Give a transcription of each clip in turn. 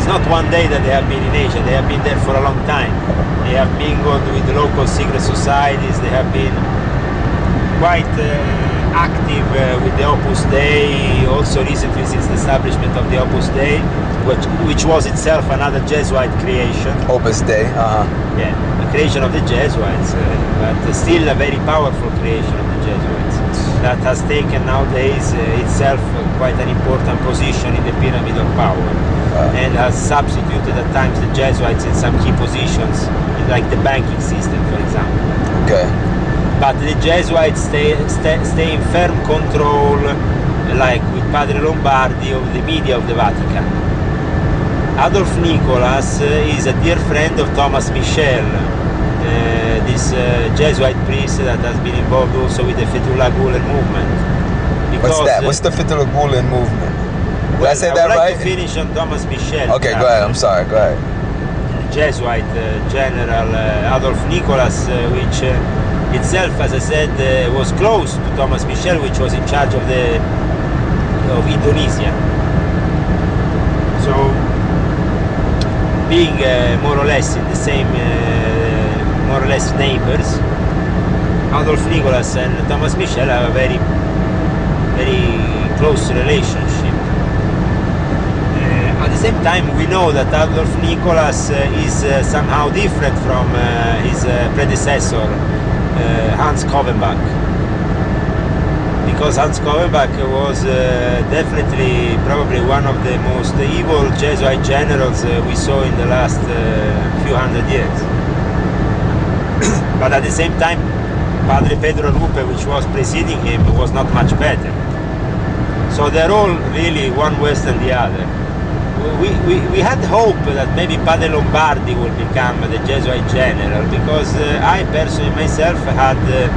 It's not one day that they have been in Asia. They have been there for a long time. They have mingled with the local secret societies. They have been quite active with the Opus Dei, also recently since the establishment of the Opus Dei, which was itself another Jesuit creation. Opus Dei, Yeah, a creation of the Jesuits, but still a very powerful creation of the Jesuits that has taken nowadays itself quite an important position in the pyramid of power, and has substituted at times the Jesuits in some key positions, like the banking system, for example. Okay. But the Jesuits stay in firm control, like with Padre Lombardi, of the media of the Vatican. Adolf Nicolas is a dear friend of Thomas Michel, this Jesuit priest that has been involved also with the Fethullah Gulen movement. What's that? What's the Fethullah Gulen movement? Did I say that right? I would like right? to finish on Thomas Michel. Okay, go ahead. I'm sorry. Go ahead. Jesuit general Adolf Nicolas, which itself, as I said, was close to Thomas Michel, which was in charge of Indonesia. So, being more or less in the same, more or less neighbors, Adolf Nicolas and Thomas Michel have a very, very close relationship. At the same time, we know that Adolf Nicolas is somehow different from his predecessor, Hans Kovenbach, because Hans Kovenbach was definitely probably one of the most evil Jesuit generals we saw in the last few hundred years. But at the same time, Padre Pedro Lupe, which was preceding him, was not much better. So they're all really one worse than the other. We had hope that maybe Padre Lombardi will become the Jesuit general, because I personally myself had the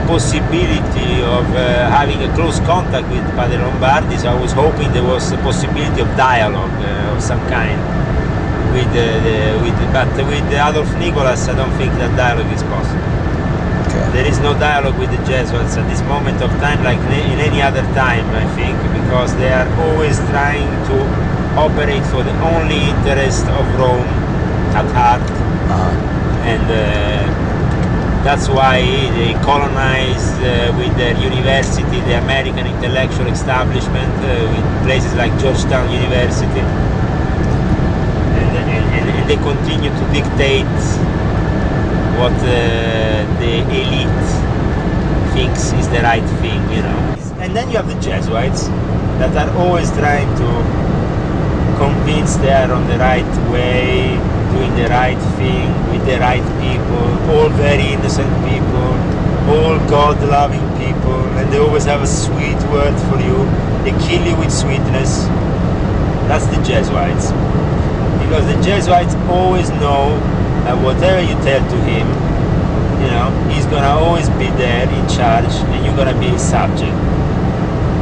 possibility of having a close contact with Padre Lombardi, so I was hoping there was a possibility of dialogue of some kind but with Adolf Nicolas I don't think that dialogue is possible. Okay. There is no dialogue with the Jesuits at this moment of time like in any other time, I think, because they are always trying to operate for the only interest of Rome at heart, and that's why they colonized with their university the American intellectual establishment with places like Georgetown University, and they continue to dictate what the elite thinks is the right thing, you know. And then you have the Jesuits that are always trying to convince they are on the right way, doing the right thing with the right people, all very innocent people, all God-loving people, and they always have a sweet word for you. They kill you with sweetness. That's the Jesuits. Because the Jesuits always know that whatever you tell to him, you know, he's gonna always be there in charge, and you're gonna be his subject.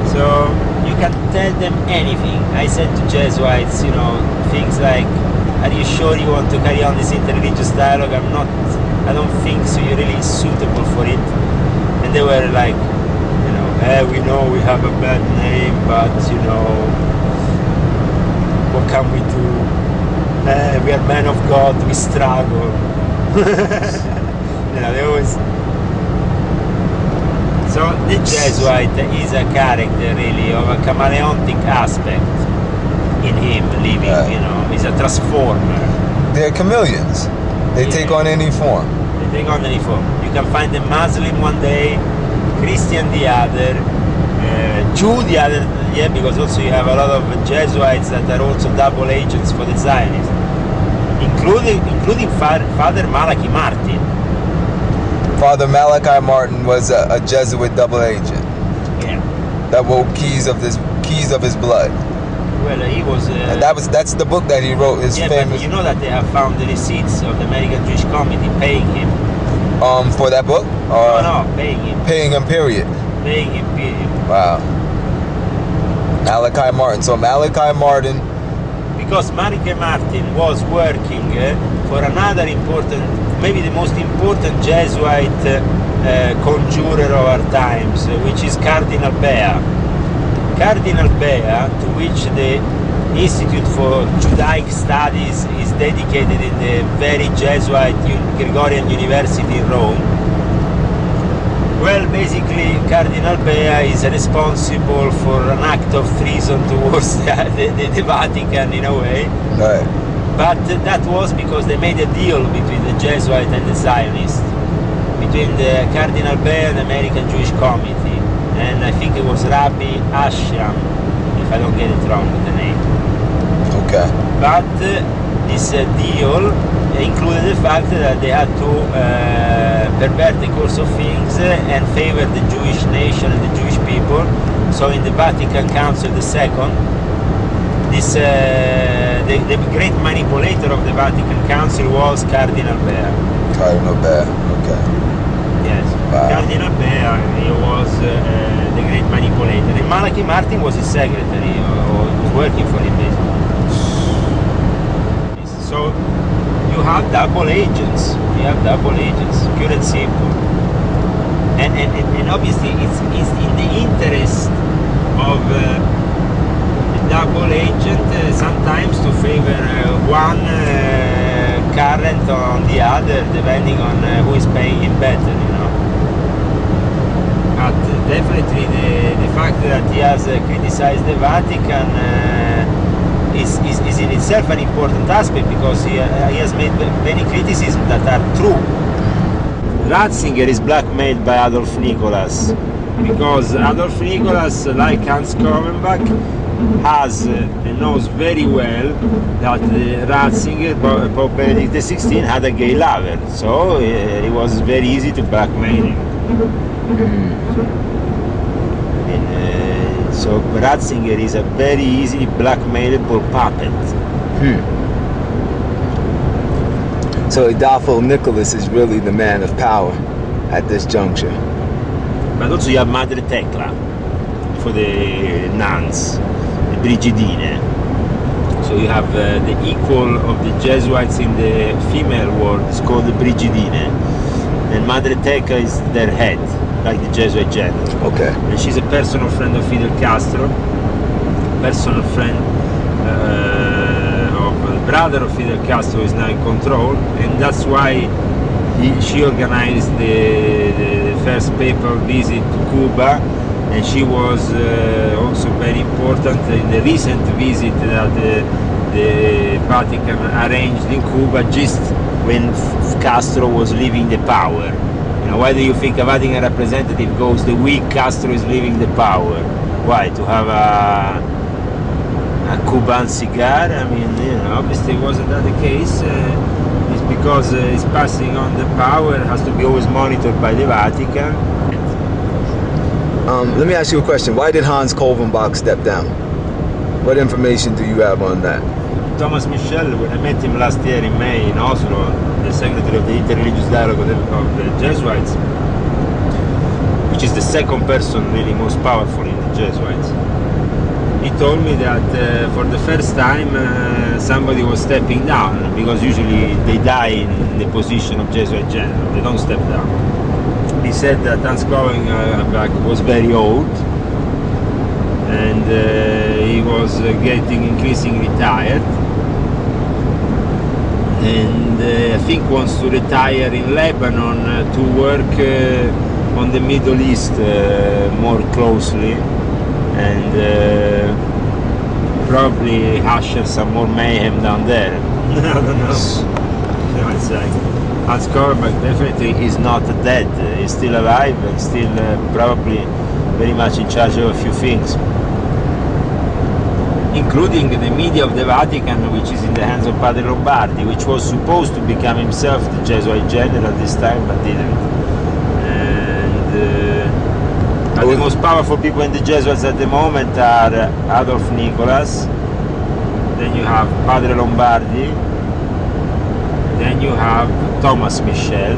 So you can tell them anything. I said to Jesuits, you know, things like, are you sure you want to carry on this interreligious dialogue? I don't think so, you're really suitable for it. And they were like, you know, we know we have a bad name, but, you know, what can we do? We are men of God, we struggle. You know, they always... So the Jesuit is a character really of a chameleontic aspect in him living, you know, he's a transformer. They're chameleons. They take on any form. They take on any form. You can find a Muslim one day, Christian the other, Jew the other, yeah, because also you have a lot of Jesuits that are also double agents for the Zionists, including Father Malachi Martin. Father Malachi Martin was a Jesuit double agent. Yeah. That wrote keys of his blood. Well, he was. And that's the book that he wrote. His famous. But you know that they have found the receipts of the American Jewish Committee paying him. For that book? No, paying him. Paying him, period. Paying him, period. Wow. Malachi Martin. So Malachi Martin. Because Malachi Martin was working for another important, maybe the most important Jesuit conjurer of our times, which is Cardinal Bea. Cardinal Bea, to which the Institute for Judaic Studies is dedicated in the very Jesuit Gregorian University in Rome. Well, basically, Cardinal Bea is responsible for an act of treason towards the Vatican in a way. Right. But that was because they made a deal between the Jesuit and the Zionists, between the Cardinal Bea and the American Jewish Committee. And I think it was Rabbi Ashram, if I don't get it wrong with the name. Okay. But this deal included the fact that they had to pervert the course of things and favor the Jewish nation and the Jewish people. So in the Vatican Council II, this the great manipulator of the Vatican Council was Cardinal Bea. Cardinal Bea. Okay. Yes. Wow. Cardinal Bea, he was the great manipulator. And Malachi Martin was his secretary, or was working for him basically. So you have double agents. Pure and simple. And obviously it's in the interest of the double agent sometimes to favor one current on the other, depending on who is paying him better, you know. But definitely the fact that he has criticized the Vatican is in itself an important aspect, because he has made many criticisms that are true. Ratzinger is blackmailed by Adolf Nicholas, because Adolf Nicholas, like Hans Kovenbach, knows very well that Ratzinger, Pope Benedict XVI, had a gay lover, so it was very easy to blackmail him. So Ratzinger is a very easily blackmailable puppet. So Adolfo Nicholas is really the man of power at this juncture. But also you have Madre Tecla for the nuns, the Brigidine. So you have the equal of the Jesuits in the female world is called the Brigidine, and Madre Tecla is their head, like the Jesuit general. Okay. And she's a personal friend of Fidel Castro, personal friend of the brother of Fidel Castro, is now in control, and that's why she organized the first papal visit to Cuba, and she was also very important in the recent visit that the Vatican arranged in Cuba just when Castro was leaving the power. You know, why do you think a Vatican representative goes the week Castro is leaving the power? Why? To have a Cuban cigar? I mean, you know, obviously wasn't that the case. It's because his passing on the power has to be always monitored by the Vatican. Let me ask you a question. Why did Hans Kovenbach step down? What information do you have on that? Thomas Michel, when I met him last year in May in Oslo, the secretary of the Interreligious Dialogue of the Jesuits, which is the second person really most powerful in the Jesuits, he told me that for the first time somebody was stepping down, because usually they die in the position of Jesuit general, they don't step down. He said that Hans Kovenbach was very old, and he was getting increasingly tired, and I think wants to retire in Lebanon to work on the Middle East more closely, and probably usher some more mayhem down there. I don't know. No, it's like Hans Kovenbach definitely is not dead. He's still alive and still probably very much in charge of a few things, including the media of the Vatican, which is in the hands of Padre Lombardi, which was supposed to become himself the Jesuit general this time, but didn't. And the most powerful people in the Jesuits at the moment are Adolf Nicholas, then you have Padre Lombardi, then you have Thomas Michel,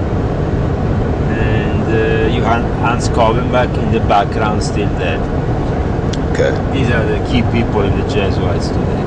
and you have Hans Kovenbach in the background still dead. Okay. These are the key people in the Jesuits today.